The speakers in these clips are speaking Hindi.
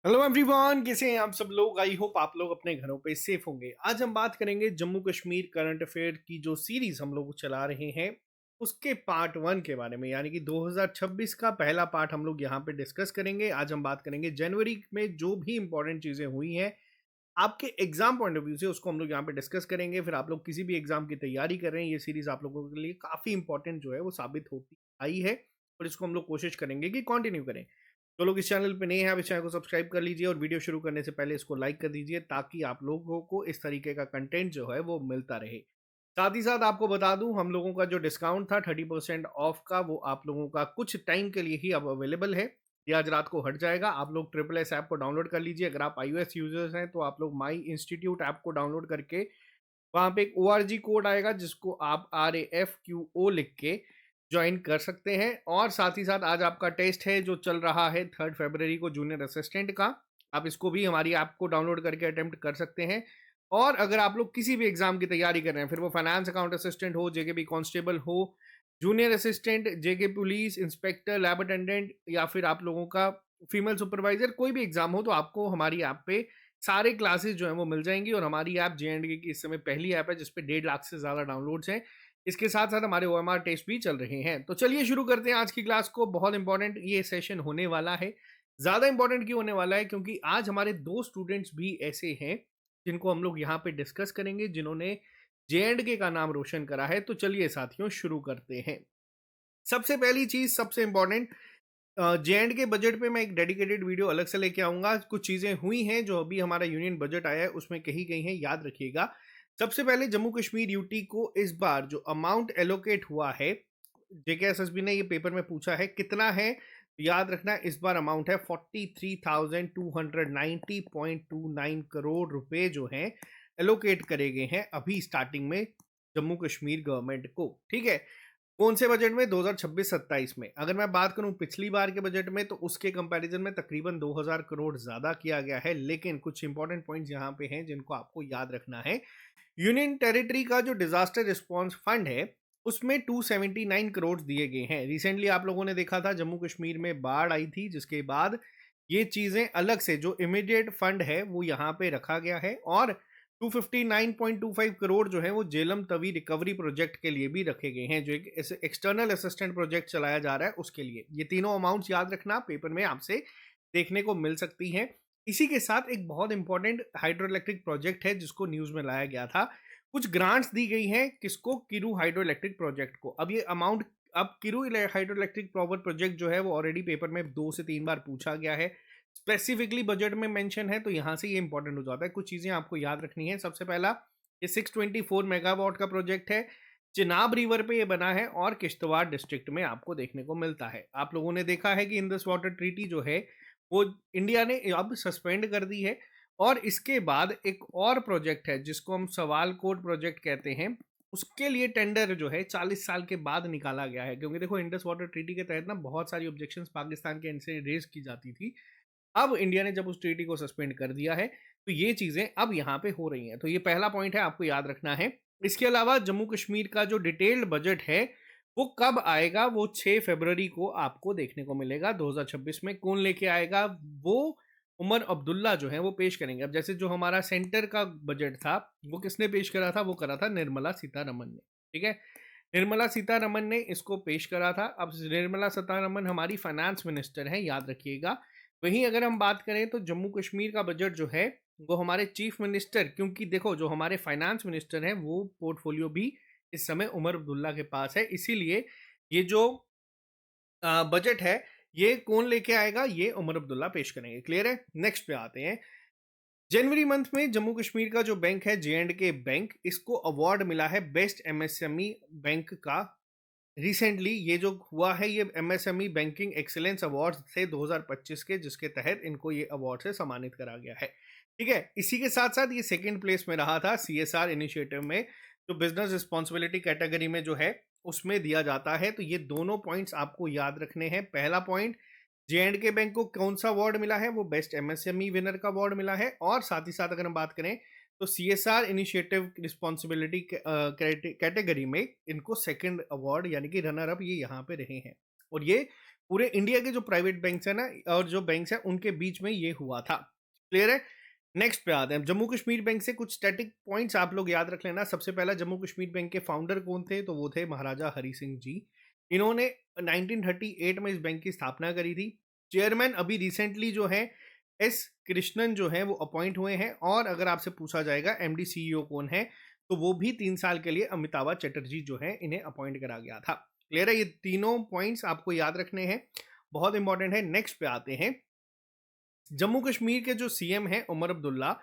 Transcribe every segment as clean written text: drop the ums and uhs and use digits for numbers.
हेलो एवरीवन, कैसे हैं आप सब लोग। आई होप आप लोग अपने घरों पे सेफ होंगे। आज हम बात करेंगे जम्मू कश्मीर करंट अफेयर की जो सीरीज हम लोग चला रहे हैं उसके पार्ट वन के बारे में, यानी कि 2026 का पहला पार्ट हम लोग यहाँ पे डिस्कस करेंगे। आज हम बात करेंगे जनवरी में जो भी इंपॉर्टेंट चीज़ें हुई हैं आपके एग्जाम पॉइंट ऑफ व्यू से, उसको हम लोग यहाँ पे डिस्कस करेंगे। फिर आप लोग किसी भी एग्जाम की तैयारी कर रहे हैं, ये सीरीज आप लोगों के लिए काफ़ी इंपॉर्टेंट जो है वो साबित होती आई है और इसको हम लोग कोशिश करेंगे कि कंटिन्यू करें। जो लोग इस चैनल पे नए हैं, आप इस चैनल को सब्सक्राइब कर लीजिए और वीडियो शुरू करने से पहले इसको लाइक कर दीजिए ताकि आप लोगों को इस तरीके का कंटेंट जो है वो मिलता रहे। साथ ही साथ आपको बता दूं, हम लोगों का जो डिस्काउंट था 30% ऑफ का, वो आप लोगों का कुछ टाइम के लिए ही अब अवेलेबल है। ये आज रात को हट जाएगा। आप लोग ट्रिपल एस ऐप को डाउनलोड कर लीजिए। अगर आप iOS यूजर्स हैं तो आप लोग माई इंस्टीट्यूट ऐप को डाउनलोड करके वहाँ पे एक ORG कोड आएगा जिसको आप RAFQO लिख के ज्वाइन कर सकते हैं। और साथ ही साथ आज आपका टेस्ट है जो चल रहा है 3 फरवरी को, जूनियर असिस्टेंट का। आप इसको भी हमारी ऐप को डाउनलोड करके अटेम्प्ट कर सकते हैं। और अगर आप लोग किसी भी एग्जाम की तैयारी कर रहे हैं, फिर वो फाइनेंस अकाउंट असिस्टेंट हो, जेके कांस्टेबल हो, जूनियर असिस्टेंट, जेके पुलिस इंस्पेक्टर, लैब अटेंडेंट, या फिर आप लोगों का फीमेल सुपरवाइजर, कोई भी एग्जाम हो तो आपको हमारी ऐप पे सारे क्लासेस जो हैं वो मिल जाएंगी। और हमारी ऐप JNK की इस समय पहली ऐप है जिसपे 1.5 लाख से ज़्यादा डाउनलोड्स हैं। इसके साथ साथ हमारे OMR टेस्ट भी चल रहे हैं। तो चलिए शुरू करते हैं आज की क्लास को। बहुत इंपॉर्टेंट ये सेशन होने वाला है। ज़्यादा इंपॉर्टेंट क्यों होने वाला है, क्योंकि आज हमारे दो स्टूडेंट्स भी ऐसे हैं जिनको हम लोग यहाँ पे डिस्कस करेंगे, जिन्होंने JNK का नाम रोशन करा है। तो चलिए साथियों शुरू करते हैं। सबसे पहली चीज, सबसे इंपॉर्टेंट, JNK बजट पे मैं एक डेडिकेटेड वीडियो अलग से लेके आऊंगा। कुछ चीजें हुई हैं जो अभी हमारा यूनियन बजट आया है उसमें कही गई हैं, याद रखिएगा। सबसे पहले जम्मू कश्मीर यूटी को इस बार जो अमाउंट एलोकेट हुआ है, JKSSB ने ये पेपर में पूछा है कितना है। याद रखना, इस बार अमाउंट है 43,290.29 करोड़ रुपए जो हैं एलोकेट करे गए हैं अभी स्टार्टिंग में जम्मू कश्मीर गवर्नमेंट को। ठीक है, कौन से बजट में? 2026-27 में। अगर मैं बात करूं पिछली बार के बजट में, तो उसके कंपैरिजन में तकरीबन 2000 करोड़ ज्यादा किया गया है। लेकिन कुछ इंपॉर्टेंट पॉइंट्स यहां पे हैं जिनको आपको याद रखना है। यूनियन टेरिटरी का जो डिजास्टर रिस्पांस फंड है उसमें 279 करोड़ दिए गए हैं। रिसेंटली आप लोगों ने देखा था जम्मू कश्मीर में बाढ़ आई थी, जिसके बाद ये चीजें अलग से जो इमीडिएट फंड है वो यहाँ पे रखा गया है। और 259.25 करोड़ जो है वो जेलम तवी रिकवरी प्रोजेक्ट के लिए भी रखे गए हैं, जो एक एक्सटर्नल असिस्टेंट प्रोजेक्ट चलाया जा रहा है उसके लिए। ये तीनों अमाउंट्स याद रखना, पेपर में आपसे देखने को मिल सकती हैं। इसी के साथ एक बहुत इंपॉर्टेंट हाइड्रो इलेक्ट्रिक प्रोजेक्ट है जिसको न्यूज में लाया गया था। कुछ ग्रांट्स दी गई हैं किसको? किरू हाइड्रो इलेक्ट्रिक प्रोजेक्ट को। अब ये अमाउंट, अब Kiru hydro electric power project जो है वो ऑलरेडी पेपर में 2 से 3 बार पूछा गया है, स्पेसिफिकली बजट में मेंशन है, तो यहां से ये इंपॉर्टेंट हो जाता है। कुछ चीजें आपको याद रखनी है। सबसे पहला, ये 624 मेगावाट का प्रोजेक्ट है, चिनाब रिवर पे ये बना है और किश्तवाड़ डिस्ट्रिक्ट में आपको देखने को मिलता है। आप लोगों ने देखा है कि इंडस वाटर ट्रीटी जो है वो इंडिया ने अब सस्पेंड कर दी है। और इसके बाद एक और प्रोजेक्ट है जिसको हम सवाल कोट प्रोजेक्ट कहते हैं, उसके लिए टेंडर जो है 40 साल के बाद निकाला गया है। क्योंकि देखो, इंडस वाटर ट्रीटी के तहत ना बहुत सारी ऑब्जेक्शंस पाकिस्तान के एंड से रेज की जाती थी। अब इंडिया ने जब उस ट्रीटी को सस्पेंड कर दिया है तो ये चीजें अब यहाँ पे हो रही हैं। तो ये पहला पॉइंट है, आपको याद रखना है। इसके अलावा जम्मू कश्मीर का जो डिटेल्ड बजट है वो कब आएगा? वो 6 फरवरी को आपको देखने को मिलेगा 2026 में। कौन लेके आएगा? वो उमर अब्दुल्ला जो है वो पेश करेंगे। अब जैसे जो हमारा सेंटर का बजट था वो किसने पेश करा था? वो करा था निर्मला सीतारमन ने। ठीक है, निर्मला सीतारमन ने इसको पेश करा था। अब निर्मला सीतारमन हमारी फाइनेंस मिनिस्टर हैं, याद रखिएगा। वहीं अगर हम बात करें तो जम्मू कश्मीर का बजट जो है वो हमारे चीफ मिनिस्टर, क्योंकि देखो जो हमारे फाइनेंस मिनिस्टर हैं वो पोर्टफोलियो भी इस समय उमर अब्दुल्ला के पास है, इसीलिए ये जो बजट है ये कौन लेके आएगा? ये उमर अब्दुल्ला पेश करेंगे। क्लियर है? नेक्स्ट पे आते हैं। जनवरी मंथ में जम्मू कश्मीर का जो बैंक है JNK बैंक, इसको अवार्ड मिला है बेस्ट MSME बैंक का। रिसेंटली ये जो हुआ है ये MSME बैंकिंग एक्सीलेंस अवार्ड थे 2025 के, जिसके तहत इनको ये अवार्ड से सम्मानित करा गया है। ठीक है, इसी के साथ साथ ये सेकंड प्लेस में रहा था CSR इनिशिएटिव में, जो बिजनेस रिस्पॉन्सिबिलिटी कैटेगरी में जो है उसमें दिया जाता है। तो ये दोनों पॉइंट्स आपको याद रखने हैं। पहला पॉइंट, JNK बैंक को कौन सा अवार्ड मिला है? वो बेस्ट MSME विनर का अवार्ड मिला है। और साथ ही साथ अगर हम बात करें तो CSR इनिशिएटिव रिस्पॉन्सिबिलिटी कैटेगरी में इनको सेकंड अवार्ड यानी कि रनर अप ये यहाँ पे रहे हैं। और ये पूरे इंडिया के जो प्राइवेट बैंक्स हैं ना और जो बैंक्स हैं उनके बीच में ये हुआ था। क्लियर है? नेक्स्ट पे आते हैं। जम्मू कश्मीर बैंक से कुछ स्टैटिक पॉइंट्स आप लोग याद रख लेना। सबसे पहला, जम्मू कश्मीर बैंक के फाउंडर कौन थे? तो वो थे महाराजा हरि सिंह जी। इन्होंने 1938 में इस बैंक की स्थापना करी थी। चेयरमैन अभी रिसेंटली जो है एस कृष्णन जो है वो अपॉइंट हुए हैं, और अगर आपसे पूछा जाएगा एमडी सीईओ कौन है, तो वो भी 3 साल के लिए अमिताभ चटर्जी जो है इन्हें अपॉइंट करा गया था। क्लियर है? ये तीनों पॉइंट्स आपको याद रखने हैं, बहुत इंपॉर्टेंट है। नेक्स्ट पे आते हैं। जम्मू कश्मीर के जो सीएम हैं उमर अब्दुल्ला,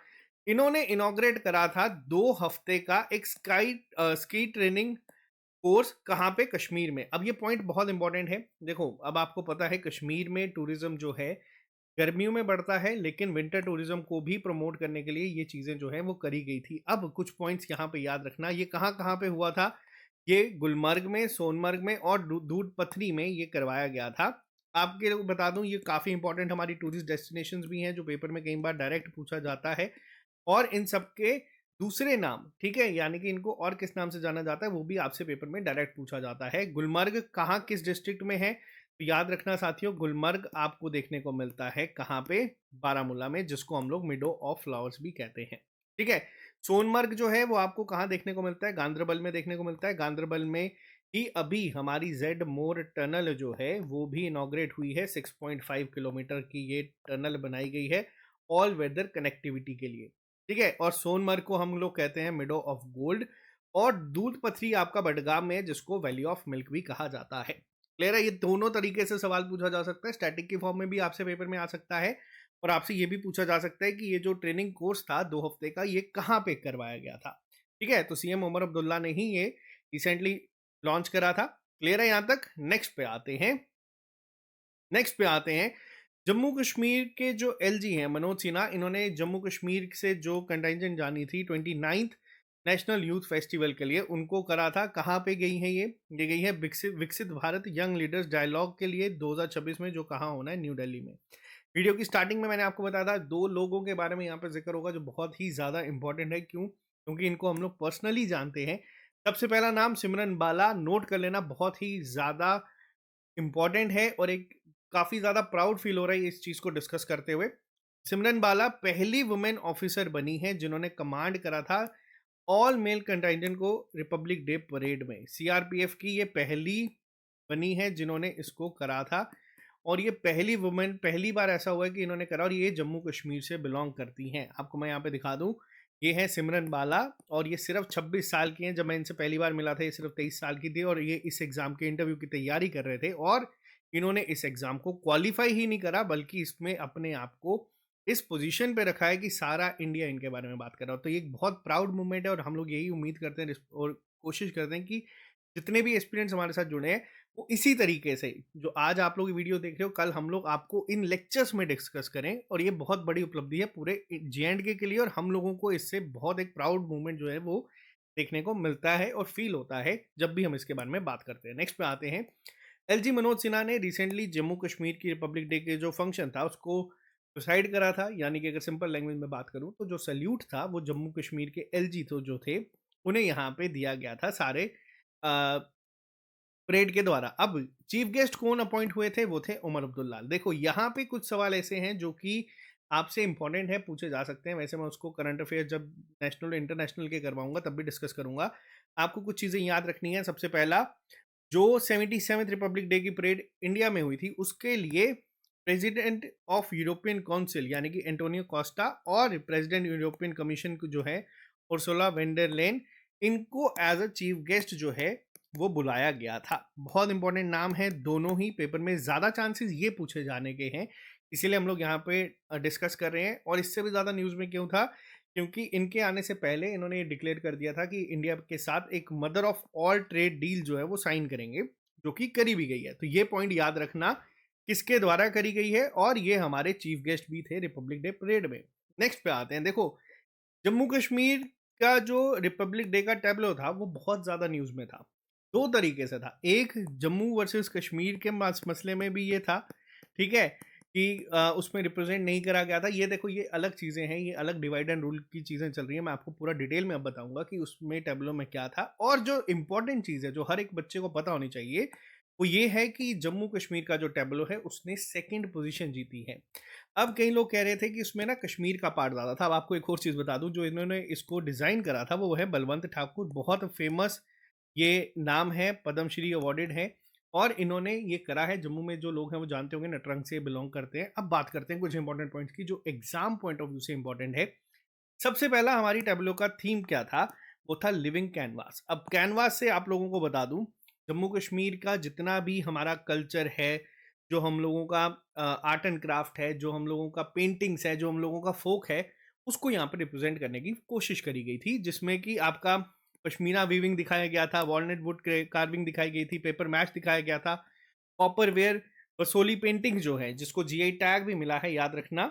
इन्होंने इनॉग्रेट करा था 2 हफ्ते का एक स्की ट्रेनिंग कोर्स। कहाँ पे? कश्मीर में। अब ये पॉइंट बहुत इंपॉर्टेंट है। देखो, अब आपको पता है कश्मीर में टूरिज्म जो है गर्मियों में बढ़ता है, लेकिन विंटर टूरिज्म को भी प्रमोट करने के लिए ये चीज़ें जो है वो करी गई थी। अब कुछ पॉइंट्स यहाँ पे याद रखना। ये कहाँ कहाँ पे हुआ था? ये गुलमर्ग में, सोनमर्ग में और दूध पथरी में ये करवाया गया था। आपके लोग बता दूं, ये काफ़ी इंपॉर्टेंट हमारी टूरिस्ट डेस्टिनेशंस भी हैं जो पेपर में कई बार डायरेक्ट पूछा जाता है, और इन सब के दूसरे नाम, ठीक है, यानी कि इनको और किस नाम से जाना जाता है वो भी आपसे पेपर में डायरेक्ट पूछा जाता है। गुलमर्ग कहाँ, किस डिस्ट्रिक्ट में है? तो याद रखना साथियों, गुलमर्ग आपको देखने को मिलता है कहाँ पे? बारामूला में, जिसको हम लोग मिडो ऑफ फ्लावर्स भी कहते हैं। ठीक है। सोनमर्ग जो है वो आपको कहाँ देखने को मिलता है? गांदरबल में देखने को मिलता है। गांदरबल में ही अभी हमारी जेड मोर टनल जो है वो भी इनॉग्रेट हुई है। 6.5 किलोमीटर की ये टनल बनाई गई है ऑल वेदर कनेक्टिविटी के लिए। ठीक है। और सोनमर्ग को हम लोग कहते हैं मिडो ऑफ गोल्ड, और दूध पथरी आपका बडगाम में है, जिसको वैली ऑफ मिल्क भी कहा जाता है। क्लियर है? ये दोनों तरीके से सवाल पूछा जा सकता है। स्टैटिक के फॉर्म में भी आपसे पेपर में आ सकता है, और आपसे ये भी पूछा जा सकता है कि ये जो ट्रेनिंग कोर्स था 2 हफ्ते का, ये कहाँ पे करवाया गया था। ठीक है। तो सीएम उमर अब्दुल्ला ने ही ये रिसेंटली लॉन्च करा था। क्लियर है यहाँ तक? नेक्स्ट पे आते हैं। जम्मू कश्मीर के जो एलजी हैं मनोज सिन्हा, इन्होंने जम्मू कश्मीर से जो कंटिजेंट जानी थी 29th नेशनल यूथ फेस्टिवल के लिए, उनको करा था। कहाँ पे गई है ये गई है विकसित विकसित भारत यंग लीडर्स डायलॉग के लिए 2026 में, जो कहाँ होना है? न्यू दिल्ली में। वीडियो की स्टार्टिंग में मैंने आपको बताया था 2 लोगों के बारे में यहाँ पे जिक्र होगा जो बहुत ही ज़्यादा इंपॉर्टेंट है। क्यों? क्योंकि इनको हम लोग पर्सनली जानते हैं। सबसे पहला नाम सिमरन बाला, नोट कर लेना, बहुत ही ज़्यादा इंपॉर्टेंट है, और एक काफ़ी ज़्यादा प्राउड फील हो रहा है इस चीज़ को डिस्कस करते हुए। सिमरन बाला पहली वुमेन ऑफिसर बनी है जिन्होंने कमांड करा था ऑल मेल कंटिजेंट को रिपब्लिक डे परेड में। सीआरपीएफ की ये पहली बनी है जिन्होंने इसको करा था, और ये पहली वुमेन, पहली बार ऐसा हुआ है कि इन्होंने करा, और ये जम्मू कश्मीर से बिलोंग करती हैं। आपको मैं यहाँ पे दिखा दूँ, ये है सिमरन बाला, और ये सिर्फ 26 साल की हैं। जब मैं इनसे पहली बार मिला था ये सिर्फ 23 साल की थी, और ये इस एग्ज़ाम के इंटरव्यू की तैयारी कर रहे थे, और इन्होंने इस एग्ज़ाम को क्वालिफाई ही नहीं करा, बल्कि इसमें अपने आप को इस पोजीशन पे रखा है कि सारा इंडिया इनके बारे में बात कर रहा हो। तो ये एक बहुत प्राउड मोमेंट है, और हम लोग यही उम्मीद करते हैं और कोशिश करते हैं कि जितने भी एस्पिरेंट्स हमारे साथ जुड़े हैं वो इसी तरीके से, जो आज आप लोग वीडियो देख रहे हो, कल हम लोग आपको इन लेक्चर्स में डिस्कस करें। और ये बहुत बड़ी उपलब्धि है पूरे जे के लिए, और हम लोगों को इससे बहुत एक प्राउड मोमेंट जो है वो देखने को मिलता है और फील होता है जब भी हम इसके बारे में बात करते हैं। नेक्स्ट पे आते हैं। एलजी मनोज सिन्हा ने रिसेंटली जम्मू कश्मीर की रिपब्लिक डे के जो फंक्शन था उसको डिसाइड करा था, यानी कि अगर सिंपल लैंग्वेज में बात करूं तो जो सल्यूट था वो जम्मू कश्मीर के एलजी तो जो थे उन्हें यहाँ पे दिया गया था सारे परेड के द्वारा। अब चीफ गेस्ट कौन अपॉइंट हुए थे? वो थे उमर अब्दुल्ला। देखो, यहाँ पे कुछ सवाल ऐसे हैं जो कि आपसे इंपॉर्टेंट है, पूछे जा सकते हैं। वैसे मैं उसको करंट अफेयर जब नेशनल इंटरनेशनल के करवाऊंगा तब भी डिस्कस करूंगा। आपको कुछ चीज़ें याद रखनी है। सबसे पहला, जो 77th रिपब्लिक डे की परेड इंडिया में हुई थी उसके लिए प्रेसिडेंट ऑफ यूरोपियन काउंसिल यानी कि एंटोनियो कोस्टा, और प्रेसिडेंट यूरोपियन कमीशन जो है उर्सुला वेंडर लेन, इनको एज अ चीफ गेस्ट जो है वो बुलाया गया था। बहुत इंपॉर्टेंट नाम है दोनों ही, पेपर में ज़्यादा चांसेस ये पूछे जाने के हैं, इसीलिए हम लोग यहाँ पे डिस्कस कर रहे हैं। और इससे भी ज़्यादा न्यूज़ में क्यों था? क्योंकि इनके आने से पहले इन्होंने ये डिक्लेयर कर दिया था कि इंडिया के साथ एक mother of all trade deal जो है वो साइन करेंगे, जो कि करी भी गई है। तो ये पॉइंट याद रखना किसके द्वारा करी गई है, और ये हमारे चीफ गेस्ट भी थे रिपब्लिक डे परेड में। नेक्स्ट पे आते हैं। देखो, जम्मू कश्मीर का जो रिपब्लिक डे का टैबलो था वो बहुत ज़्यादा न्यूज़ में था। 2 तरीके से था। एक, जम्मू वर्सेस कश्मीर के मसले में भी ये था, ठीक है, कि उसमें रिप्रेजेंट नहीं करा गया था। ये देखो, ये अलग चीज़ें हैं, ये अलग डिवाइड एंड रूल की चीज़ें चल रही हैं। मैं आपको पूरा डिटेल में अब बताऊंगा कि उसमें टैबलो में क्या था। और जो इंपॉर्टेंट चीज़ है जो हर एक बच्चे को पता होनी चाहिए, वो ये है कि जम्मू कश्मीर का जो टैब्लो है उसने सेकंड पोजीशन जीती है। अब कई लोग कह रहे थे कि उसमें ना कश्मीर का पार्ट ज़्यादा था। अब आपको एक और चीज़ बता दूँ, जो इन्होंने इसको डिज़ाइन करा था वो है बलवंत ठाकुर, बहुत फेमस ये नाम है, पद्मश्री अवॉर्डेड है और इन्होंने ये करा है। जम्मू में जो लोग हैं वो जानते होंगे, नटरंग से बिलॉन्ग करते हैं। अब बात करते हैं कुछ इंपॉर्टेंट पॉइंट्स की जो एग्जाम पॉइंट ऑफ व्यू से इंपॉर्टेंट है। सबसे पहला हमारी टैब्लो का थीम क्या था? वो था लिविंग कैनवास। अब कैनवास से आप लोगों को बता दूं, जम्मू कश्मीर का जितना भी हमारा कल्चर है, जो हम लोगों का आर्ट एंड क्राफ्ट है, जो हम लोगों का पेंटिंग्स है, जो हम लोगों का फोक है, उसको यहाँ पे रिप्रेजेंट करने की कोशिश करी गई थी, जिसमें कि आपका पश्मीना वीविंग दिखाया गया था, वॉलनट वुड कार्विंग दिखाई गई थी, पेपर मैच दिखाया गया था, कॉपर वेयर, बसोली पेंटिंग जो है जिसको जीआई टैग भी मिला है, याद रखना।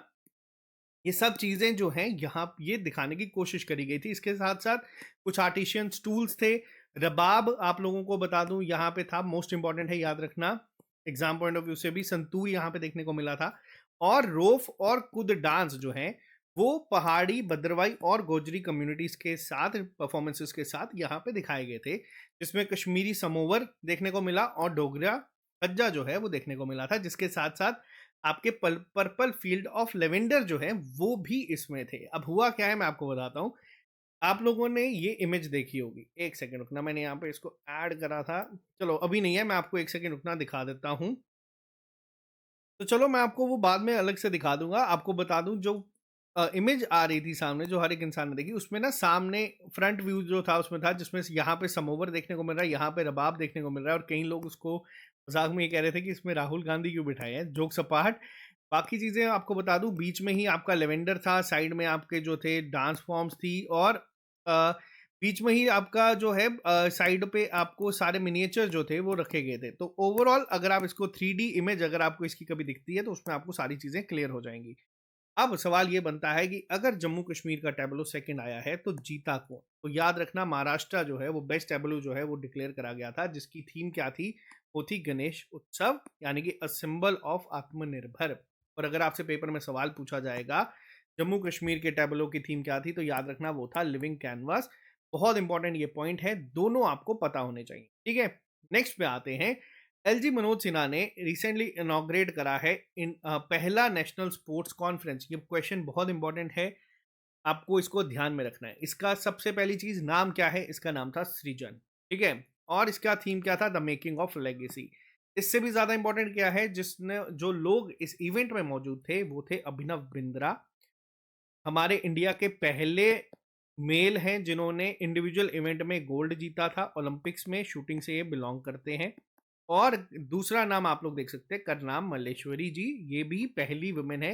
ये सब चीज़ें जो हैं यहाँ ये दिखाने की कोशिश करी गई थी। इसके साथ-साथ कुछ आर्टिशियंस टूल्स थे। रबाब आप लोगों को बता दूँ यहाँ पे था, मोस्ट इम्पोर्टेंट है, याद रखना। एग्ज़ाम पॉइंट ऑफ व्यू से भी संतूर यहाँ पे देखने को मिला था। और रोफ और कुद डांस जो हैं, वो पहाड़ी, भद्रवाही और गोजरी कम्युनिटीज़ के साथ परफ़ॉर्मेंसेस के साथ यहाँ पे दिखाए गए थे। जिसमें कश्मीरी समोवर देखने को मिला और डोगरा कज्जा जो है वो देखने को मिला था। जिसके साथ-साथ आपके पर्पल फील्ड ऑफ लेवेंडर जो है वो भी इसमें थे। अब हुआ क्या है मैं आपको बताता हूँ। आप लोगों ने ये इमेज देखी होगी। एक सेकंड रुकना, मैंने यहाँ पे इसको ऐड करा था। चलो अभी नहीं है, मैं आपको एक सेकंड रुकना दिखा देता हूँ। तो चलो मैं आपको वो बाद में अलग से दिखा दूंगा। आपको बता दूं, जो इमेज आ रही थी सामने, जो हर एक इंसान ने देखी, उसमें ना सामने फ्रंट व्यू जो था उसमें था, जिसमें से यहाँ पे समोवर देखने को मिल रहा है, यहाँ पे रबाब देखने को मिल रहा है और कई लोग उसको मजाक में ये कह रहे थे कि इसमें राहुल गांधी क्यों बिठाए हैं। जोक्स अपार्ट, बाकी चीज़ें आपको बता दूं, बीच में ही आपका लेवेंडर था, साइड में आपके जो थे डांस फॉर्म्स थी और अ, बीच में ही आपका जो है साइड पे आपको सारे मिनिएचर जो थे वो रखे गए थे। तो ओवरऑल अगर आप इसको 3D इमेज अगर आपको इसकी कभी दिखती है तो उसमें आपको सारी चीज़ें क्लियर हो जाएँगी। अब सवाल ये बनता है कि अगर जम्मू कश्मीर का टैब्लो सेकंड आया है तो जीता कौन? तो याद रखना, महाराष्ट्र जो है वो बेस्ट टैब्लो जो है वो डिक्लेयर करा गया था, जिसकी थीम क्या थी? वो थी गणेश उत्सव, यानी कि अ सिंबल ऑफ आत्मनिर्भर। और अगर आपसे पेपर में सवाल पूछा जाएगा जम्मू कश्मीर के टैब्लो की थीम क्या थी, तो याद रखना वो था लिविंग कैनवास। बहुत इंपॉर्टेंट ये पॉइंट है, दोनों आपको पता होने चाहिए। ठीक है, नेक्स्ट पे आते हैं। एलजी मनोज सिन्हा ने रिसेंटली इनॉग्रेट करा है पहला नेशनल स्पोर्ट्स कॉन्फ्रेंस। ये क्वेश्चन बहुत इंपॉर्टेंट है, आपको इसको ध्यान में रखना है। इसका सबसे पहली चीज, नाम क्या है? इसका नाम था सृजन। ठीक है, और इसका थीम क्या था? The making of legacy. इससे भी ज्यादा इंपॉर्टेंट क्या है, जिसने जो लोग इस इवेंट में मौजूद थे वो थे अभिनव बिंद्रा, हमारे इंडिया के पहले मेल हैं जिन्होंने इंडिविजुअल इवेंट में गोल्ड जीता था ओलंपिक्स में, शूटिंग से ये बिलोंग करते हैं। और दूसरा नाम आप लोग देख सकते हैं, करनाम मल्लेश्वरी जी, ये भी पहली वुमेन है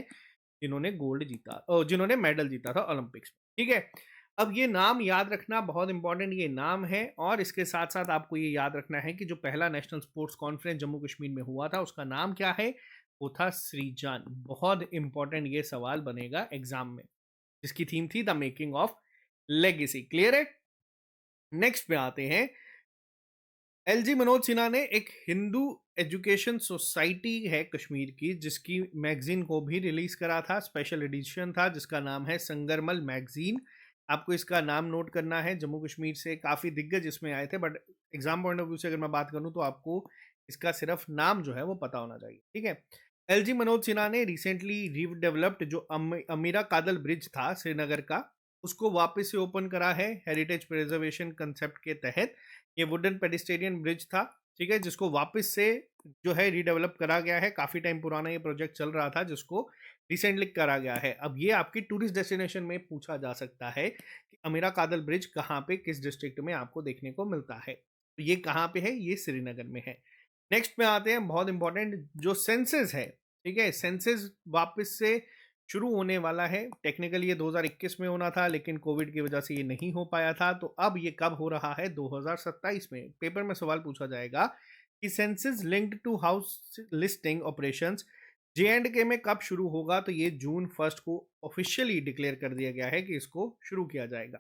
जिन्होंने गोल्ड जीता, जिन्होंने मेडल जीता था ओलंपिक्स में। ठीक है, अब ये नाम याद रखना बहुत इंपॉर्टेंट ये नाम है। और इसके साथ साथ आपको ये याद रखना है कि जो पहला national sports conference Jammu Kashmir में हुआ था उसका नाम क्या है? वो था सृजन। बहुत इंपॉर्टेंट ये सवाल बनेगा एग्जाम में, जिसकी थीम थी the making of legacy. Clear है? नेक्स्ट पे आते हैं। एलजी मनोज सिन्हा ने एक हिंदू एजुकेशन सोसाइटी है कश्मीर की, जिसकी मैगजीन को भी रिलीज करा था, स्पेशल एडिशन था, जिसका नाम है संगरमल मैगजीन। आपको इसका नाम नोट करना है। जम्मू कश्मीर से काफ़ी दिग्गज इसमें आए थे, but exam point of view से अगर मैं बात करूं तो आपको इसका सिर्फ नाम जो है वो पता होना चाहिए। ठीक है, एलजी मनोज सिन्हा ने रिसेंटली रीडेवलप्ड जो अमीरा कादल ब्रिज था श्रीनगर का, उसको वापस से ओपन करा है हेरिटेज प्रिजर्वेशन कंसेप्ट के तहत। ये वुडन पेडिस्टेरियन ब्रिज था, ठीक है, जिसको वापस से जो है रीडेवलप करा गया है। काफ़ी टाइम पुराना ये प्रोजेक्ट चल रहा था, जिसको रिसेंटली करा गया है। अब ये आपकी टूरिस्ट डेस्टिनेशन में पूछा जा सकता है कि अमीरा कादल ब्रिज कहाँ पे, किस डिस्ट्रिक्ट में आपको देखने को मिलता है। तो ये कहाँ पे है? ये श्रीनगर में है। नेक्स्ट में आते हैं, बहुत इंपॉर्टेंट जो सेंसस है। ठीक है, सेंसस वापस से शुरू होने वाला है। टेक्निकली ये 2021 में होना था, लेकिन कोविड की वजह से ये नहीं हो पाया था। तो अब ये कब हो रहा है? 2027 में। पेपर में सवाल पूछा जाएगा कि census linked to house listing operations J and K में कब शुरू होगा? तो ये जून 1 को ऑफिशियली डिक्लेयर कर दिया गया है कि इसको शुरू किया जाएगा।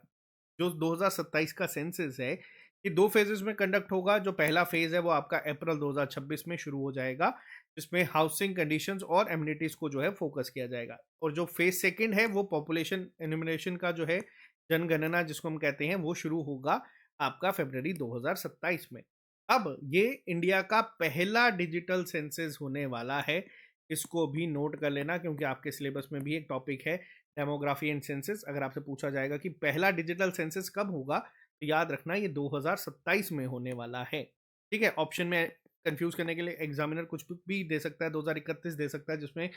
जो 2027 का सेंसस है ये 2 फेजेस में कंडक्ट होगा। जो पहला फेज है वो आपका अप्रैल 2026 में शुरू हो जाएगा, जिसमें हाउसिंग कंडीशंस और एमिनिटीज को जो है फोकस किया जाएगा। और जो फेज सेकंड है वो पॉपुलेशन एनुमरेशन का जो है, जनगणना जिसको हम कहते हैं, वो शुरू होगा आपका फरवरी 2027 में। अब ये इंडिया का पहला डिजिटल सेंसस होने वाला है। इसको भी नोट कर लेना, क्योंकि आपके सिलेबस में भी एक टॉपिक है डेमोग्राफी एंड सेंसस। अगर आपसे पूछा जाएगा कि पहला डिजिटल सेंसस कब होगा, तो याद रखना ये 2027 में होने वाला है। ठीक है, ऑप्शन में कंफ्यूज करने के लिए एग्जामिनर कुछ भी दे सकता है, 2031 दे सकता है, जिसमें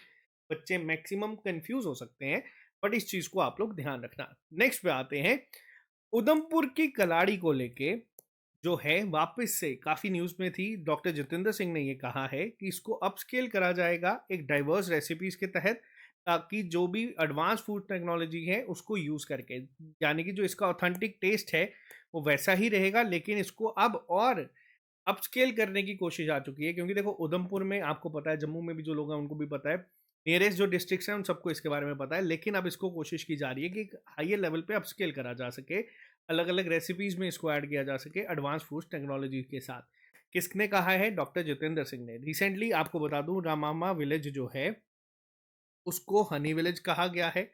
बच्चे मैक्सिमम कंफ्यूज हो सकते हैं। बट इस चीज को आप लोग ध्यान रखना। नेक्स्ट पे आते हैं, उधमपुर की कलाड़ी को लेके जो है वापस से काफ़ी न्यूज़ में थी। डॉक्टर जितेंद्र सिंह ने ये कहा है कि इसको अपस्केल करा जाएगा एक डाइवर्स रेसिपीज़ के तहत, ताकि जो भी एडवांस फूड टेक्नोलॉजी है उसको यूज़ करके, यानी कि जो इसका ऑथेंटिक टेस्ट है वो वैसा ही रहेगा, लेकिन इसको अब और अपस्केल करने की कोशिश आ चुकी है। क्योंकि देखो उधमपुर में आपको पता है, जम्मू में भी जो लोग हैं उनको भी पता है, नियरेस्ट जो डिस्ट्रिक्ट्स हैं उन सबको इसके बारे में पता है, लेकिन अब इसको कोशिश की जा रही है कि एक हाइयर लेवल पे अपस्केल करा जा सके, अलग अलग रेसिपीज में इसको ऐड किया जा सके एडवांस फूड टेक्नोलॉजी के साथ। किसने कहा है? डॉक्टर जितेंद्र सिंह ने। रिसेंटली आपको बता दूं, रामामा विलेज जो है उसको हनी विलेज कहा गया है।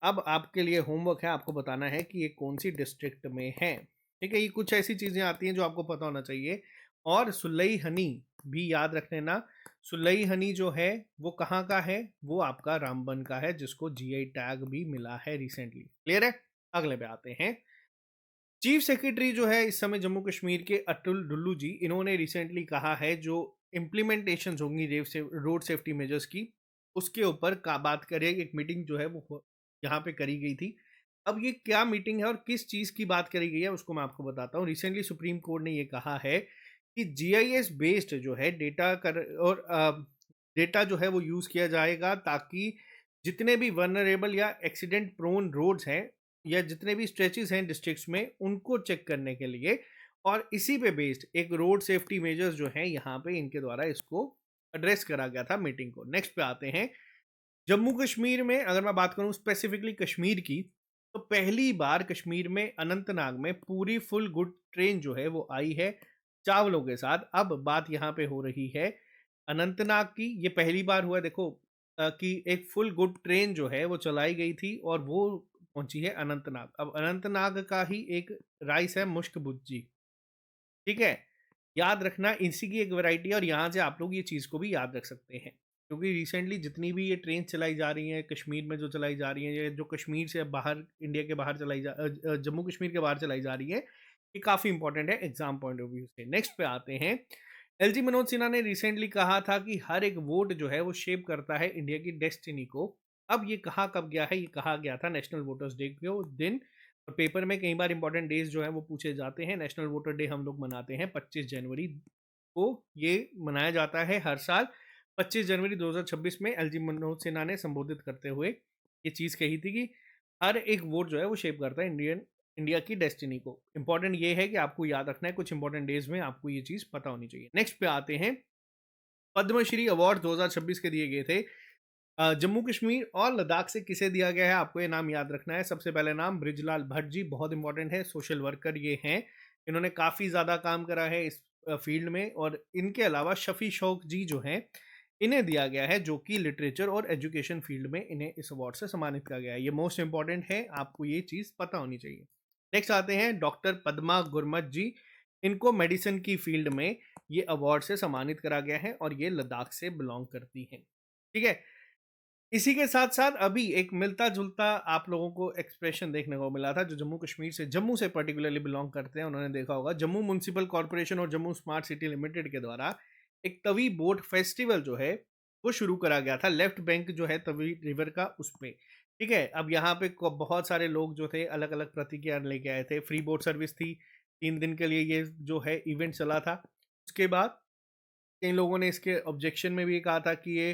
अब आपके लिए होमवर्क है, आपको बताना है कि ये कौन सी डिस्ट्रिक्ट में है। ठीक है, ये कुछ ऐसी चीज़ें आती हैं जो आपको पता होना चाहिए। और सुलई हनी भी याद रख लेना। सुलई हनी जो है वो कहाँ का है? वो आपका रामबन का है, जिसको जीआई टैग भी मिला है रिसेंटली। क्लियर है? अगले पे आते हैं। चीफ सेक्रेटरी जो है इस समय जम्मू कश्मीर के, अतुल डुल्लू जी, इन्होंने रिसेंटली कहा है जो इम्प्लीमेंटेशन होंगी रोड सेफ्टी मेजर्स की, उसके ऊपर का बात करें। एक मीटिंग जो है वो यहाँ पे करी गई थी। अब ये क्या मीटिंग है और किस चीज़ की बात करी गई है उसको मैं आपको बताता हूँ। रिसेंटली सुप्रीम कोर्ट ने ये कहा है कि जीआईएस बेस्ड जो है डेटा कर और डेटा जो है वो यूज़ किया जाएगा, ताकि जितने भी वनरेबल या एक्सीडेंट प्रोन रोड्स हैं या जितने भी स्ट्रेचेस हैं डिस्ट्रिक्ट्स में, उनको चेक करने के लिए, और इसी पे बेस्ड एक रोड सेफ्टी मेजर्स जो हैं यहाँ पे इनके द्वारा इसको एड्रेस करा गया था मीटिंग को। नेक्स्ट पे आते हैं, जम्मू कश्मीर में अगर मैं बात करूँ स्पेसिफिकली कश्मीर की, तो पहली बार कश्मीर में अनंतनाग में पूरी फुल गुड ट्रेन जो है वो आई है चावलों के साथ। अब बात यहाँ पे हो रही है अनंतनाग की। ये पहली बार हुआ है, देखो, कि एक फुल गुड ट्रेन जो है वो चलाई गई थी और वो पहुंची है अनंतनाग। अब अनंतनाग का ही एक राइस है मुश्क भुज्जी। ठीक है, याद रखना इसी की एक वैरायटी है, और यहाँ से आप लोग ये चीज़ को भी याद रख सकते हैं। क्योंकि रिसेंटली जितनी भी ये ट्रेन चलाई जा रही हैं कश्मीर में, जो चलाई जा रही हैं, ये जो कश्मीर से बाहर, इंडिया के बाहर जम्मू कश्मीर के बाहर चलाई जा रही है, ये काफ़ी इंपॉर्टेंट है एग्जाम पॉइंट ऑफ व्यू से। नेक्स्ट पे आते हैं, एलजी मनोज सिन्हा ने रिसेंटली कहा था कि हर एक वोट जो है वो शेप करता है इंडिया की डेस्टिनी को। अब ये कहा कब गया है? ये कहा गया था नेशनल वोटर्स डे के दिन। और पेपर में कई बार इंपॉर्टेंट डेज जो है वो पूछे जाते हैं। नेशनल वोटर डे हम लोग मनाते हैं 25 जनवरी को। ये मनाया जाता है हर साल 25 जनवरी 2026 में। एलजी मनोज सिन्हा ने संबोधित करते हुए ये चीज़ कही थी कि हर एक वोट जो है वो शेप करता है इंडिया की डेस्टिनी को। इंपॉर्टेंट ये है कि आपको याद रखना है, कुछ इंपॉर्टेंट डेज में आपको ये चीज़ पता होनी चाहिए। नेक्स्ट पे आते हैं, पद्मश्री अवार्ड 2026 के दिए गए थे। जम्मू कश्मीर और लद्दाख से किसे दिया गया है, आपको ये नाम याद रखना है। सबसे पहले नाम ब्रिजलाल भट्ट जी, बहुत इंपॉर्टेंट है, सोशल वर्कर ये हैं। इन्होंने काफ़ी ज़्यादा काम करा है इस फील्ड में। और इनके अलावा शफी शौक जी जो हैं, इन्हें दिया गया है, जो कि लिटरेचर और एजुकेशन फील्ड में इन्हें इस अवार्ड से सम्मानित किया गया है। ये मोस्ट इंपॉर्टेंट है, आपको ये चीज़ पता होनी चाहिए। नेक्स्ट आते हैं डॉक्टर पद्मा गुरमत जी। इनको मेडिसिन की फील्ड में ये अवार्ड से सम्मानित करा गया है और ये लद्दाख से बिलोंग करती हैं। ठीक है, इसी के साथ-साथ अभी एक मिलता-जुलता आप लोगों को एक्सप्रेशन देखने को मिला था, जो जम्मू कश्मीर से, जम्मू से पर्टिकुलरली बिलॉन्ग करते हैं, उन्होंने देखा होगा। जम्मू म्युनिसिपल कॉर्पोरेशन और जम्मू स्मार्ट सिटी लिमिटेड के द्वारा एक तवी बोट फेस्टिवल जो है, वो शुरू करा गया था। लेफ्ट बैंक जो है तवी रिवर का, उस पे। ठीक है, अब यहाँ पे बहुत सारे लोग जो थे अलग-अलग प्रतिक्रिया लेके आए थे। फ्री बोट सर्विस थी, 3 दिन के लिए ये जो है इवेंट चला था। उसके बाद कई लोगों ने इसके ऑब्जेक्शन में भी कहा था कि ये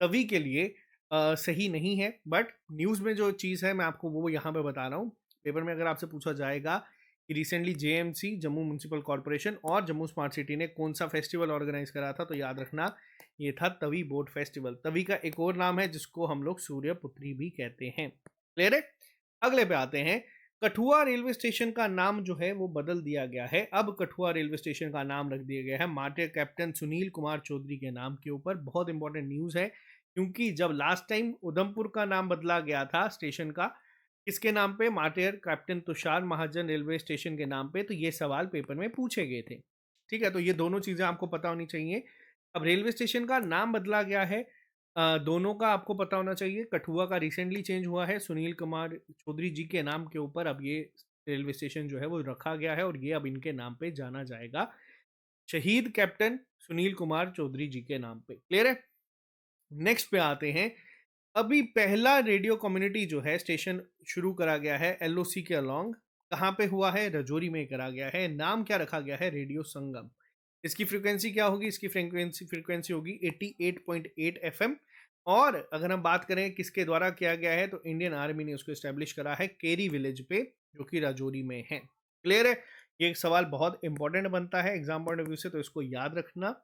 तवी के लिए सही नहीं है। बट न्यूज़ में जो चीज़ है मैं आपको वो यहाँ पे बता रहा हूँ। पेपर में अगर आपसे पूछा जाएगा कि recently JMC, Jammu municipal corporation और जम्मू स्मार्ट सिटी ने कौन सा फेस्टिवल ऑर्गेनाइज करा था, तो याद रखना ये था तवी बोट फेस्टिवल। तवी का एक और नाम है जिसको हम लोग सूर्यपुत्री भी कहते हैं। क्लियर है? अगले पे आते हैं, कठुआ रेलवे स्टेशन का नाम जो है वो बदल दिया गया है। अब कठुआ रेलवे स्टेशन का नाम रख दिया गया है मार्टियर कैप्टन सुनील कुमार चौधरी के नाम के ऊपर। बहुत इंपॉर्टेंट न्यूज़ है, क्योंकि जब लास्ट टाइम उधमपुर का नाम बदला गया था स्टेशन का, किसके नाम पे? मार्टियर कैप्टन तुषार महाजन रेलवे स्टेशन के नाम पे। तो ये सवाल पेपर में पूछे गए थे। ठीक है, तो ये दोनों चीज़ें आपको पता होनी चाहिए। अब रेलवे स्टेशन का नाम बदला गया है, दोनों का आपको पता होना चाहिए। कठुआ का रिसेंटली चेंज हुआ है, सुनील कुमार चौधरी जी के नाम के ऊपर अब ये रेलवे स्टेशन जो है वो रखा गया है और ये अब इनके नाम पे जाना जाएगा, शहीद कैप्टन सुनील कुमार चौधरी जी के नाम पे। क्लियर है? नेक्स्ट पे आते हैं। अभी पहला रेडियो कम्युनिटी जो है स्टेशन शुरू करा गया है एलओसी के अलोंग। कहाँ पे हुआ है? रजौरी में करा गया है। नाम क्या रखा गया है? रेडियो संगम। इसकी फ्रीक्वेंसी क्या होगी? इसकी फ्रीक्वेंसी होगी 88.8 एफएम। और अगर हम बात करें किसके द्वारा किया गया है, तो इंडियन आर्मी ने उसको स्टैब्लिश करा है केरी विलेज पे, जो कि राजौरी में है। क्लियर है? ये एक सवाल बहुत इंपॉर्टेंट बनता है एग्जाम पॉइंट ऑफ व्यू से, तो इसको याद रखना।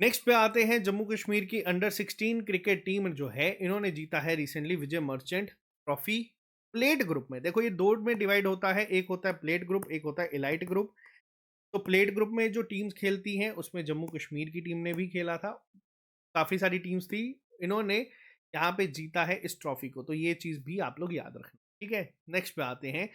नेक्स्ट पे आते हैं, जम्मू कश्मीर की अंडर 16 क्रिकेट टीम जो है, इन्होंने जीता है recently Vijay Merchant trophy plate group में। देखो ये दो में डिवाइड होता है, एक होता है प्लेट ग्रुप, एक होता है एलाइट ग्रुप। तो प्लेट ग्रुप में जो टीम्स खेलती हैं उसमें जम्मू कश्मीर की टीम ने भी खेला था, काफ़ी सारी टीम्स थी। इन्होंने यहाँ पे जीता है इस ट्रॉफी को, तो ये चीज़ भी आप लोग याद रखना। ठीक है, नेक्स्ट पे आते हैं।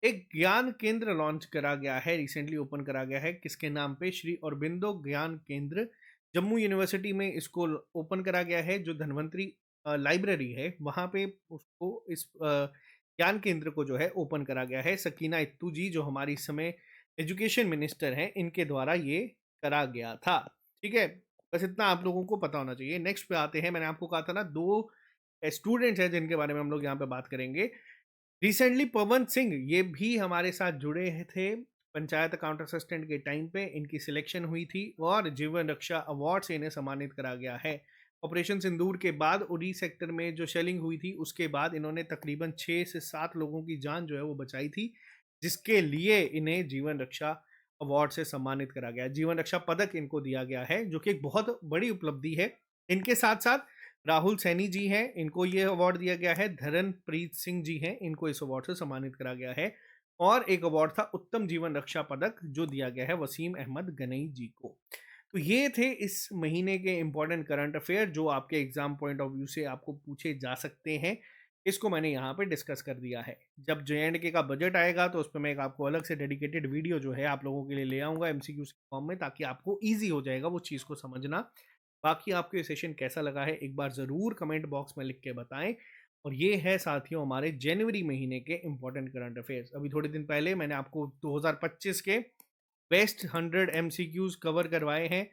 एक ज्ञान केंद्र लॉन्च करा गया है, रिसेंटली ओपन करा गया है, किसके नाम पे? श्री औरबिंदो ज्ञान केंद्र। जम्मू यूनिवर्सिटी में इसको ओपन करा गया है, जो धन्वंतरी लाइब्रेरी है वहाँ पे उसको इस ज्ञान केंद्र को जो है ओपन करा गया है। सकीना इत्तू जी जो हमारी इस समय एजुकेशन मिनिस्टर हैं, इनके द्वारा ये करा गया था। ठीक है, बस इतना आप लोगों को पता होना चाहिए। नेक्स्ट पे आते हैं, मैंने आपको कहा था ना दो स्टूडेंट्स हैं जिनके बारे में हम लोग यहाँ पे बात करेंगे। रिसेंटली पवन सिंह ये भी हमारे साथ जुड़े थे पंचायत अकाउंट असिस्टेंट के टाइम पे, इनकी सिलेक्शन हुई थी और जीवन रक्षा अवार्ड से इन्हें सम्मानित करा गया है। ऑपरेशन सिंदूर के बाद उड़ी सेक्टर में जो शेलिंग हुई थी उसके बाद इन्होंने तकरीबन 6 से 7 लोगों की जान जो है वो बचाई थी, जिसके लिए इन्हें जीवन रक्षा अवार्ड से सम्मानित करा गया। जीवन रक्षा पदक इनको दिया गया है, जो कि एक बहुत बड़ी उपलब्धि है। इनके साथ साथ राहुल सैनी जी हैं, इनको ये अवार्ड दिया गया है। धर्मप्रीत सिंह जी हैं, इनको इस अवार्ड से सम्मानित करा गया है। और एक अवार्ड था उत्तम जीवन रक्षा पदक, जो दिया गया है वसीम अहमद गनई जी को। तो ये थे इस महीने के इंपॉर्टेंट करंट अफेयर जो आपके एग्जाम पॉइंट ऑफ व्यू से आपको पूछे जा सकते हैं। इसको मैंने यहाँ पे डिस्कस कर दिया है। जब JNK का बजट आएगा तो उस पर मैं एक आपको अलग से डेडिकेटेड वीडियो जो है आप लोगों के लिए ले आऊँगा MCQs के फॉर्म में, ताकि आपको ईजी हो जाएगा वो चीज़ को समझना। बाकी आपको ये सेशन कैसा लगा है एक बार ज़रूर कमेंट बॉक्स में लिख के बताएं। और ये है साथियों हमारे जनवरी महीने के इंपॉर्टेंट करंट अफेयर्स। अभी थोड़े दिन पहले मैंने आपको 2025 के बेस्ट 100 MCQs कवर करवाए हैं,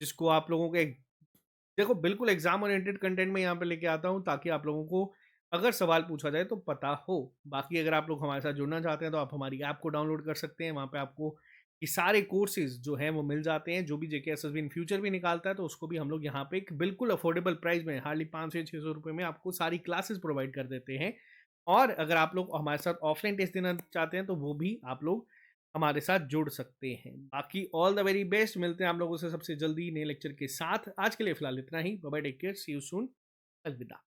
जिसको आप लोगों के देखो बिल्कुल एग्जाम ओरिएंटेड कंटेंट में यहाँ पे लेके आता हूँ, ताकि आप लोगों को अगर सवाल पूछा जाए तो पता हो। बाकी अगर आप लोग हमारे साथ जुड़ना चाहते हैं तो आप हमारी ऐप को डाउनलोड कर सकते हैं, वहाँ पे आपको ये सारे कोर्सेज जो हैं वो मिल जाते हैं। जो भी JKSSB इन फ्यूचर भी निकालता है तो उसको भी हम लोग यहाँ पे एक बिल्कुल अफोर्डेबल प्राइस में, हार्डली 500 से 600 रुपये में आपको सारी क्लासेस प्रोवाइड कर देते हैं। और अगर आप लोग हमारे साथ ऑफलाइन टेस्ट देना चाहते हैं तो वो भी आप लोग हमारे साथ जुड़ सकते हैं। बाकी ऑल द वेरी बेस्ट, मिलते हैं आप लोगों से सबसे जल्दी नए लेक्चर के साथ। आज के लिए फिलहाल इतना ही। Bye bye, take care, see you soon, अलविदा।